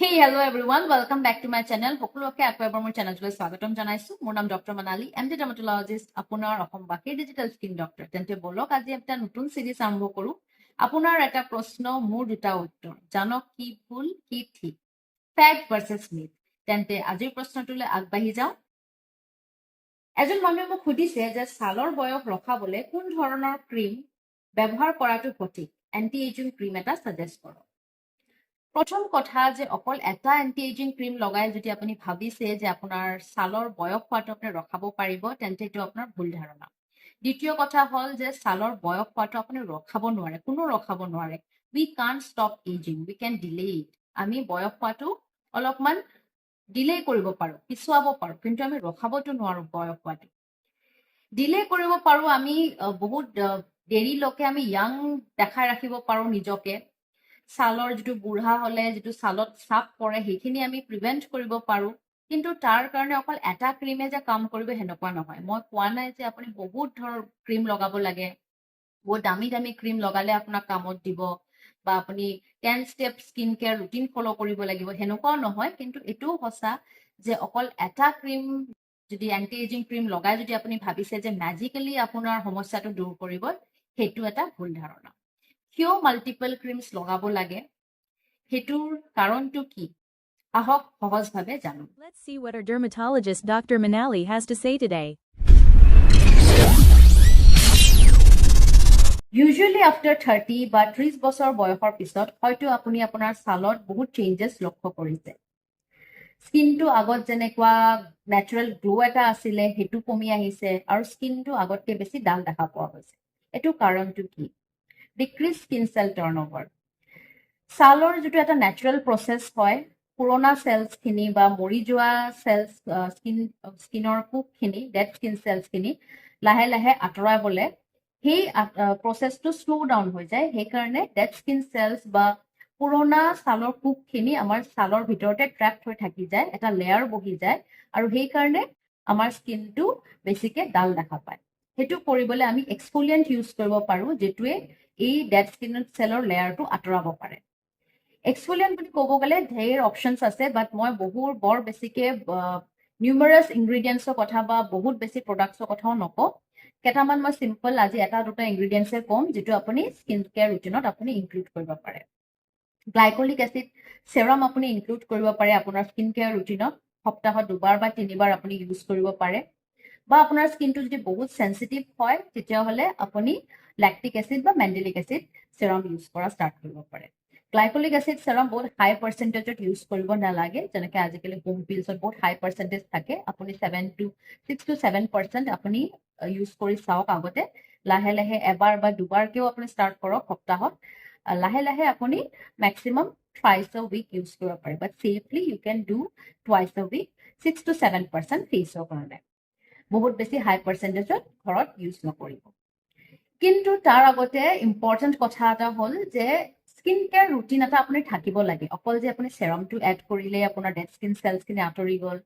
Hey, hello everyone. Welcome back to my channel. সকলোকে আকৌ এবাৰ মোৰ চেনেললৈ স্বাগতম জনাইছো। মোৰ নাম ডক্টৰ মানালী, এমডি ডাৰ্মাটোলজিষ্ট, আপোনাৰ অসমবাসীৰ ডিজিটেল স্কিন ডক্টৰ। তেন্তে বলক আজি এটা নতুন সিৰিজ আৰম্ভ কৰো। আপোনাৰ এটা প্ৰশ্ন, মোৰ দুটা উত্তৰ। জানক কি ভুল কি ঠিক, ফেক্ট ভাৰ্চেছ মিথ। তেন্তে আজিৰ প্ৰশ্নটোলৈ আগবাঢ়ি যাওঁ। এজন মানুহে মোক সুধিছে যে ছালৰ বয়স ৰখাবলৈ কোন ধৰণৰ ক্ৰীম ব্যৱহাৰ কৰাটো সঠিক। এন্টি এজিং ক্ৰীম এটা সাজেষ্ট কৰক। প্ৰথম কথা যে অকল এটা এন্টি এজিং ক্ৰীম লগাই যদি আপুনি ভাবিছে যে আপোনাৰ ছালৰ বয়স হোৱাটো আপুনি ৰখাব পাৰিব, তেন্তে এইটো আপোনাৰ ভুল ধাৰণা। দ্বিতীয় কথা হ'ল যে ছালৰ বয়স হোৱাটো আপুনি ৰখাব নোৱাৰে, কোনো ৰখাব নোৱাৰে। We can't stop aging, we can delay it. আমি বয়স হোৱাটো অলপমান ডিলে কৰিব পাৰোঁ, পিছুৱাব পাৰোঁ, কিন্তু আমি ৰখাবতো নোৱাৰোঁ বয়স হোৱাটো। ডিলে কৰিব পাৰোঁ আমি বহুত দেৰিলৈকে আমি য়াং দেখাই ৰাখিব পাৰোঁ নিজকে। ছালৰ যিটো বুঢ়া হলে যিটো ছালত চাপ পৰে সেইখিনি আমি প্ৰিভেণ্ট কৰিব পাৰোঁ, কিন্তু তাৰ কাৰণে অকল এটা ক্ৰীমে যে কাম কৰিব সেনেকুৱা নহয়। মই কোৱা নাই যে আপুনি বহুত ধৰণৰ ক্ৰীম লগাব লাগে, বহুত দামী দামী ক্ৰীম লগালে আপোনাক কামত দিব, বা আপুনি 10 step skin care routine follow' কৰিব লাগিব, সেনেকুৱাও নহয়। কিন্তু এইটোও সঁচা যে অকল এটা ক্ৰীম যদি এন্টি এজিং ক্ৰীম লগাই যদি আপুনি ভাবিছে যে মেজিকেলি আপোনাৰ সমস্যাটো দূৰ কৰিব, সেইটো এটা ভুল ধাৰণা। কিয় মাল্টিপল ক্ৰীমছ লগাব লাগে, সেইটোৰ কাৰণটো কি, আহক সহজভাৱে জানো। Let's see what our dermatologist Dr. Manali has to say today. Usually after 30 বা 30 বছৰ বয়সৰ পিছত হয়তো আপুনি আপোনাৰ ছালত বহুত চেঞ্জেছ লক্ষ্য কৰিছে। স্কিনটো আগত যেনেকুৱা নেচাৰেল গ্ল' এটা আছিলে সেইটো কমি আহিছে, আৰু স্কিনটো আগতকৈ বেছি ডাল দেখা পোৱা গৈছে। এইটো কাৰণটো কি? Decrease skin cell turnover. ছালৰ যিটো এটা নেচাৰেল প্ৰচেছ হয়, পুৰণা চেলছখিনি বা মৰি যোৱা চেলছ, স্কিনৰ কোষখিনি, ডেড স্কিন চেলছখিনি লাহে লাহে আঁতৰাবলৈ সেই প্ৰচেছটো শ্ল' ডাউন হৈ যায়। সেইকাৰণে ডেড স্কিন চেলছ বা পুৰণা ছালৰ কোষখিনি আমাৰ ছালৰ ভিতৰতে ট্ৰেপ হৈ থাকি যায়, এটা লেয়াৰ বহি যায়, আৰু সেইকাৰণে আমাৰ স্কিনটো বেছিকে ডাল দেখা পায়। সেইটো কৰিবলৈ আমি এক্সফলিয়েণ্ট ইউজ কৰিব পাৰোঁ, যিটোৱে এই ডেড স্কিন চেলৰ লেয়াৰটো আঁতৰাব পাৰে। এক্সফলিয়েণ্ট বুলি ক'ব গ'লে ঢেৰ অপশ্যনছ আছে, বাট মই বৰ বেছিকে নিউমাৰাছ ইনগ্ৰিডিয়েণ্টছৰ কথা বা বহুত বেছি প্ৰডাক্টছৰ কথাও নকওঁ। কেইটামান মই চিম্পল আজি এটা দুটা ইনগ্ৰিডিয়েণ্টছে ক'ম, যিটো আপুনি স্কিন কেয়াৰ ৰুটিনত আপুনি ইনক্লুড কৰিব পাৰে। গ্লাইকলিক এচিড চেৰাম আপুনি ইনক্লুড কৰিব পাৰে আপোনাৰ স্কিন কেয়াৰ ৰুটিনত। সপ্তাহত 2 বা 3 বাৰ আপুনি ইউজ কৰিব পাৰে। বা আপোনাৰ স্কিনটো যদি বহুত চেঞ্চিটিভ হয়, তেতিয়াহ'লে আপুনি লেক্টিক এচিড বা মেণ্ডেলিক এচিড চেৰাম ইউজ কৰা ষ্টাৰ্ট কৰিব পাৰে। গ্লাইকলিক এচিড চেৰাম বহুত হাই পাৰ্চেণ্টেজত ইউজ কৰিব নালাগে, যেনেকৈ আজিকালি হোম পিলছত বহুত হাই পাৰ্চেণ্টেজ থাকে। আপুনি 6 to 7% আপুনি ইউজ কৰি চাওক আগতে। লাহে লাহে এবাৰ বা দুবাৰকেও আপুনি ষ্টাৰ্ট কৰক সপ্তাহত। লাহে লাহে আপুনি maximum twice a week use কৰিব পাৰে, but safely you can do twice a week 6 to 7% ফেচৰ কাৰণে। বহুত বেছি হাই পাৰ্চেণ্টেজত ঘৰত ইউজ নকৰিব। কিন্তু তাৰ আগতে ইম্পৰ্টেণ্ট কথা এটা হ'ল যে স্কিন কেয়াৰ ৰুটিন এটা আপুনি থাকিব লাগে। অকল যে আপুনি চেৰামটো এড কৰিলে আপোনাৰ ডেড স্কিন চেলছখিনি আঁতৰি গ'ল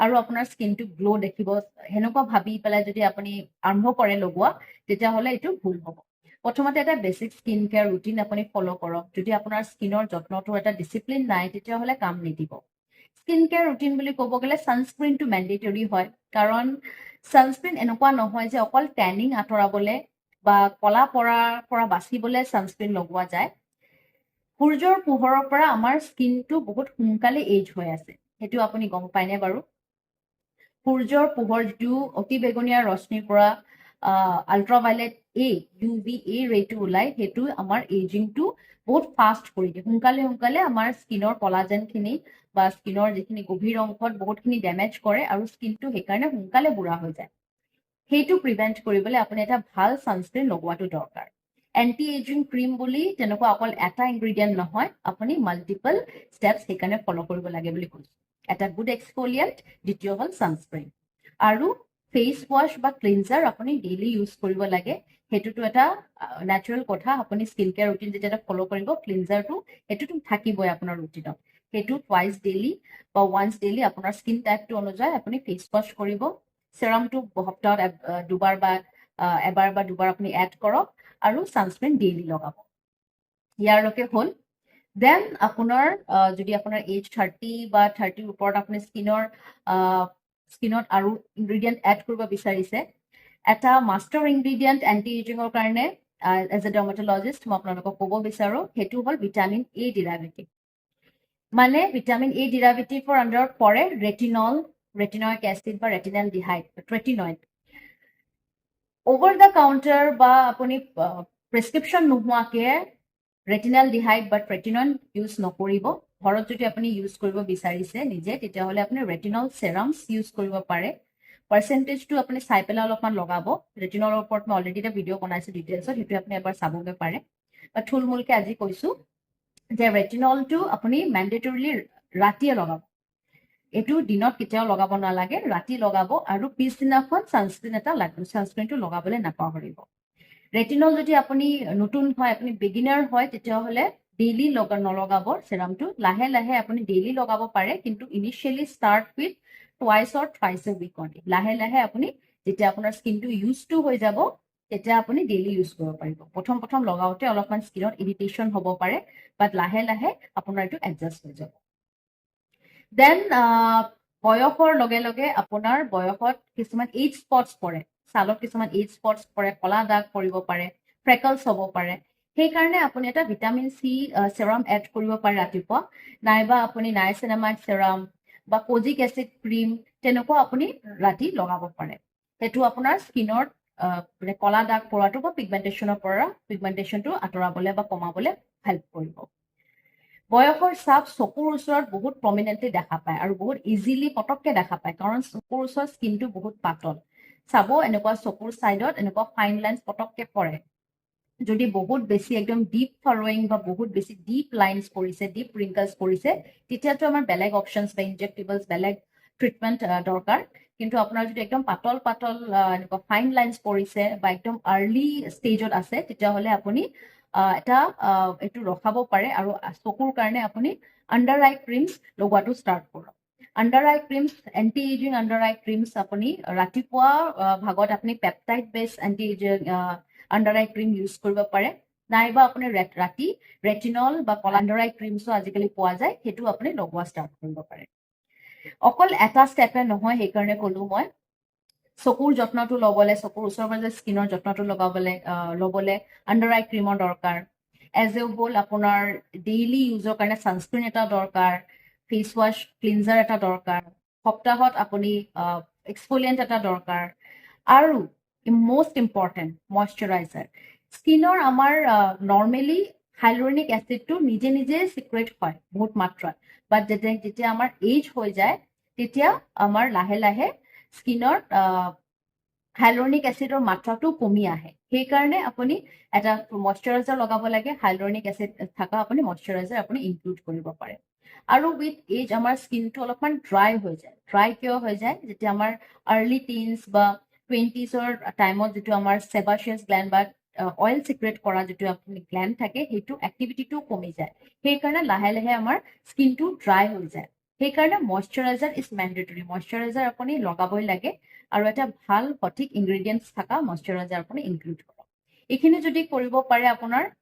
আৰু আপোনাৰ স্কিনটো গ্ল' দেখিব, সেনেকুৱা ভাবি পেলাই যদি আপুনি আৰম্ভ কৰে লগোৱা, তেতিয়াহ'লে এইটো ভুল হ'ব। প্ৰথমতে এটা বেছিক স্কিন কেয়াৰ ৰুটিন আপুনি ফ'ল' কৰক। যদি আপোনাৰ স্কিনৰ যত্নটো এটা ডিচিপ্লিন নাই, তেতিয়াহ'লে কাম নিদিব। স্কিন কেয়াৰ ৰুটিন বুলি ক'ব গ'লে ছানস্ক্ৰীনটো মেণ্ডেটৰী হয়, কাৰণ ছানস্ক্ৰীন এনেকুৱা নহয় যে অকল টেনিং আঁতৰাবলৈ বা কলা পৰাৰ পৰা বাচিবলৈ ছানস্ক্ৰীন লগোৱা যায়। সূৰ্যৰ পোহৰৰ পৰা আমাৰ স্কিনটো বহুত সোনকালে এজ হৈ আছে, সেইটো আপুনি গম পায়নে বাৰু? সূৰ্যৰ পোহৰ যিটো অতি বেঙুনীয়া ৰশ্মিৰ পৰা আল্ট্ৰাভাইলেট UVA ৰেটো ওলাই, সেইটো আমাৰ এজিংটো বহুত ফাষ্ট কৰি দিয়ে। সোনকালে আমাৰ স্কিনৰ কলাজেনখিনি বা স্কিনৰ যিখিনি গভীৰ অংশত বহুতখিনি ডেমেজ কৰে, আৰু স্কিনটো সেইকাৰণে সোনকালে বুঢ়া হৈ যায়। সেইটো প্ৰিভেণ্ট কৰিবলৈ আপুনি এটা ভাল ছানস্ক্ৰীন লগোৱাটো দৰকাৰ। এন্টি এজিং ক্ৰীম বুলি তেনেকুৱা অকল এটা ইনগ্ৰিডিয়েণ্ট নহয়, আপুনি মাল্টিপল ষ্টেপছ সেইকাৰণে ফ'ল' কৰিব লাগে বুলি কৈছোঁ। এটা গুড এক্সফলিয়েণ্ট, দ্বিতীয় হ'ল ছানস্ক্ৰীন, আৰু ফেচ ৱাছ বা ক্লিনজাৰ আপুনি ডেইলি ইউজ কৰিব লাগে। সেইটোতো এটা নেচাৰেল কথা। আপুনি স্কিন কেয়াৰ ৰুটিন যেতিয়া ফ'ল' কৰিব, ক্লিনজাৰটো সেইটোতো থাকিবই আপোনাৰ ৰুটিনত। সেইটো টুৱাইচ ডেইলি বা ওৱান্স ডেইলি আপোনাৰ স্কিন টাইপটো অনুযায়ী আপুনি ফেচ ৱাছ কৰিব। চেৰামটো সপ্তাহত এবাৰ বা দুবাৰ আপুনি এড কৰক, আৰু ছানস্ক্ৰীন ডেইলি লগাব। ইয়াৰলৈকে হ'ল দেন আপোনাৰ যদি আপোনাৰ এজ 30 বা 30ৰ ওপৰত আপুনি স্কিনত আৰু ইনগ্ৰিডিয়েণ্ট এড কৰিব বিচাৰিছে, এটা মাষ্টাৰ ইনগ্ৰিডিয়েণ্ট এণ্টি এজিঙৰ কাৰণে এজ এ ডাৰ্মাটলজিষ্ট মই আপোনালোকক ক'ব বিচাৰোঁ, সেইটো হ'ল ভিটামিন এ ডিৰাইভেটিভ। মানে ভিটামিন এ ডিৰাইভেটিভৰ আণ্ডাৰত পৰে ৰেটিনয়িক এচিড বা ৰেটিনালডিহাইড, ট্ৰেটিনয়েড। অভাৰ দ্য কাউণ্টাৰ বা আপুনি প্ৰেছক্ৰিপশ্যন নোহোৱাকৈ ৰেটিনালডিহাইড বা ট্ৰেটিনয়েড ইউজ নকৰিব। ঘৰত যদি আপুনি ইউজ কৰিব বিচাৰিছে নিজে, তেতিয়াহ'লে আপুনি ৰেটিনল চেৰামছ ইউজ কৰিব পাৰে। পাৰ্চেণ্টেজটো আপুনি চাই পেলাই অলপমান লগাব। ৰেটিনলৰ ওপৰত মই অলৰেডি এটা ভিডিঅ' বনাইছোঁ ডিটেইলছত, সেইটো আপুনি এবাৰ চাবগৈ পাৰে। বা থুলমূলকৈ আজি কৈছোঁ যে ৰেটিনলটো আপুনি মেণ্ডেটৰিলি ৰাতিয়ে লগাব। এইটো দিনত কেতিয়াও লগাব নালাগে, ৰাতি লগাব আৰু পিছদিনাখন ছানস্ক্ৰীনটো লগাবলৈ নাপাহৰিব। ৰেটিনল যদি আপুনি নতুন হয়, আপুনি বিগিনাৰ হয়, তেতিয়াহ'লে ডেইলি নলগাব চেৰামটো। লাহে লাহে আপুনি ডেইলি লগাব পাৰে, কিন্তু initially start with twice or thrice a week only. লাহে লাহে আপুনি যেতিয়া আপোনাৰ স্কিনটো ইউজ টু হৈ যাব, তেতিয়া আপুনি ডেইলি ইউজ কৰিব পাৰিব। প্ৰথম লগাওঁতে অলপমান স্কিনত ইৰিটেশ্যন হ'ব পাৰে, বাট লাহে লাহে আপোনাৰ এইটো এডজাষ্ট হৈ যাব। দেন বয়সৰ লগে লগে আপোনাৰ বয়সত কিছুমান এইজ স্পটছ পৰে, ছালত কিছুমান এইজ স্পটছ পৰে, কলা দাগ পৰিব পাৰে, ফ্ৰেকলছ হ'ব পাৰে। সেইকাৰণে আপুনি এটা ভিটামিন চি চেৰাম এড কৰিব পাৰে ৰাতিপুৱা, নাইবা আপুনি নাইচিনামাইড চেৰাম বা কোজিক এচিড ক্ৰীম তেনেকুৱা আপুনি ৰাতি লগাব পাৰে। সেইটো আপোনাৰ স্কিনৰ কলা দাগ পৰাটো বা পিগমেণ্টেশ্যনটো আঁতৰাবলৈ বা কমাবলৈ হেল্প কৰিব। বয়সৰ চাপ চকুৰ ওচৰত বহুত প্ৰমিনেণ্টলি দেখা পায় আৰু বহুত ইজিলি পটককৈ দেখা পায়, কাৰণ চকুৰ ওচৰত স্কিনটো বহুত পাতল। চাব এনেকুৱা চকুৰ ছাইডত এনেকুৱা ফাইন লাইন্স পটককৈ পৰে। যদি বহুত বেছি একদম ডিপ ফাৰ'য়িং বা বহুত বেছি ডিপ লাইন্স পৰিছে, ডিপ ৰিংকলছ পৰিছে, তেতিয়াতো আমাৰ বেলেগ অপশ্যনছ বা ইনজেক্টিবলছ, বেলেগ ট্ৰিটমেণ্ট দৰকাৰ। কিন্তু আপোনাৰ যদি একদম পাতল এনেকুৱা ফাইন লাইন্স পৰিছে বা একদম আৰ্লি ষ্টেজত আছে, তেতিয়াহ'লে আপুনি এইটো ৰখাব পাৰে আৰু চকুৰ কাৰণে আপুনি আণ্ডাৰ আই ক্ৰীমছ লগোৱাটো ষ্টাৰ্ট কৰক। আণ্ডাৰ আই ক্ৰীমছ, এণ্টি এজিং আণ্ডাৰ আই ক্ৰীমছ আপুনি ৰাতিপুৱা ভাগত আপুনি পেপটাইড বেছ এণ্টি এজিং আণ্ডাৰ আই ক্ৰীম ইউজ কৰিব পাৰে, নাইবা আপুনি ৰাতি ৰেটিনল বা আণ্ডাৰ আই ক্ৰীমছো আজিকালি পোৱা যায়, সেইটো আপুনি লগোৱা ষ্টাৰ্ট কৰিব পাৰে। অকল এটা ষ্টেপে নহয়, সেইকাৰণে ক'লো মই চকুৰ যত্নটো ল'বলৈ, চকুৰ ওচৰ পাজৰে স্কিনৰ যত্নটো ল'বলৈ আণ্ডাৰ আই ক্ৰীমৰ দৰকাৰ। এজ এ হ'ল আপোনাৰ ডেইলি ইউজৰ কাৰণে ছানস্ক্ৰীন এটা দৰকাৰ, ফেচ ৱাছ ক্লিনজাৰ এটা দৰকাৰ, সপ্তাহত আপুনি এক্সফলিয়েণ্ট এটা দৰকাৰ, আৰু most important মইশ্চাৰাইজাৰ। স্কিনৰ আমাৰ নৰ্মেলি হাইলুৰনিক এচিডটো নিজে নিজে চিক্ৰেট হয় বহুত মাত্ৰাত, বাট যেতিয়া আমাৰ এজ হৈ যায়, তেতিয়া আমাৰ লাহে লাহে স্কিনৰ হাইলুৰনিক এচিডৰ মাত্ৰাটো কমি আহে। সেইকাৰণে আপুনি এটা মইশ্চাৰাইজাৰ লগাব লাগে, হাইলুৰনিক এচিড থকা আপুনি মইশ্চাৰাইজাৰ আপুনি ইনক্লুড কৰিব পাৰে। আৰু উইথ এজ আমাৰ স্কিনটো অলপমান ড্ৰাই হৈ যায়। ড্ৰাই কিয় হৈ যায়? যেতিয়া আমাৰ আৰ্লি টিনছ বা 20sৰ টাইমত যিটো আমাৰ সেবাচিয়াছ গ্লেণ্ড বা অইল চিক্ৰেট কৰা যিটো আপুনি গ্লেণ্ড থাকে, সেইটো এক্টিভিটিটো কমি যায়। সেইকাৰণে লাহে লাহে আমাৰ স্কিনটো ড্ৰাই হৈ যায়। সেইকাৰণে মইশ্চাৰাইজাৰ ইজ মেণ্ডেটৰী। মইশ্চাৰাইজাৰ আপুনি লগাবই লাগে, আৰু এটা ভাল সঠিক ইনগ্ৰিডিয়েণ্টছ থকা মইশ্চাৰাইজাৰ আপুনি ইনক্লুড কৰক। এইখিনি যদি কৰিব পাৰে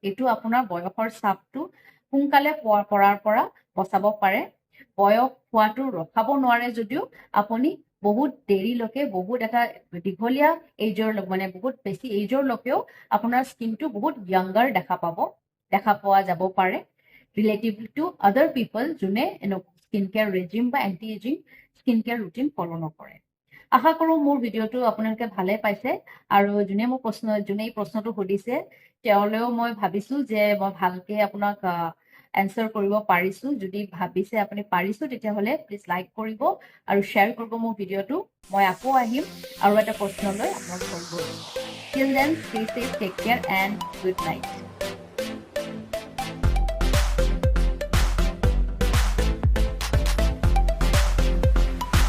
এইটো আপোনাৰ বয়সৰ চাপটো সোনকালে পৰাৰ পৰা বচাব পাৰে। বয়স হোৱাটো ৰখাব নোৱাৰে যদিও আপুনি বহুত দেৰিলৈকে, বহুত এটা দীঘলীয়া এজৰ বহুত বেছি এজৰলৈকেও আপোনাৰ স্কিনটো বহুত য়ংগাৰ দেখা পোৱা যাব পাৰে, ৰিলেটিভ টু আদাৰ পিপল যোনে স্কিন কেয়াৰ ৰেজিম বা anti aging skin care routine follow' নকৰে। আশা কৰোঁ মোৰ ভিডিঅ'টো আপোনালোকে ভালে পাইছে, আৰু যোনে এই প্ৰশ্নটো সুধিছে, তেওঁলৈও মই ভাবিছোঁ যে মই ভালকে আপোনাক এনচাৰ কৰিব পাৰিছোঁ। যদি ভাবিছে আপুনি পাৰিছোঁ, তেতিয়াহ'লে প্লিজ লাইক কৰিব আৰু শ্বেয়াৰ কৰিব মোৰ ভিডিঅ'টো। মই আকৌ আহিম আৰু এটা প্ৰশ্ন লৈ আপোনাক ফোন কৰিম। Till then, stay safe, take care and good night.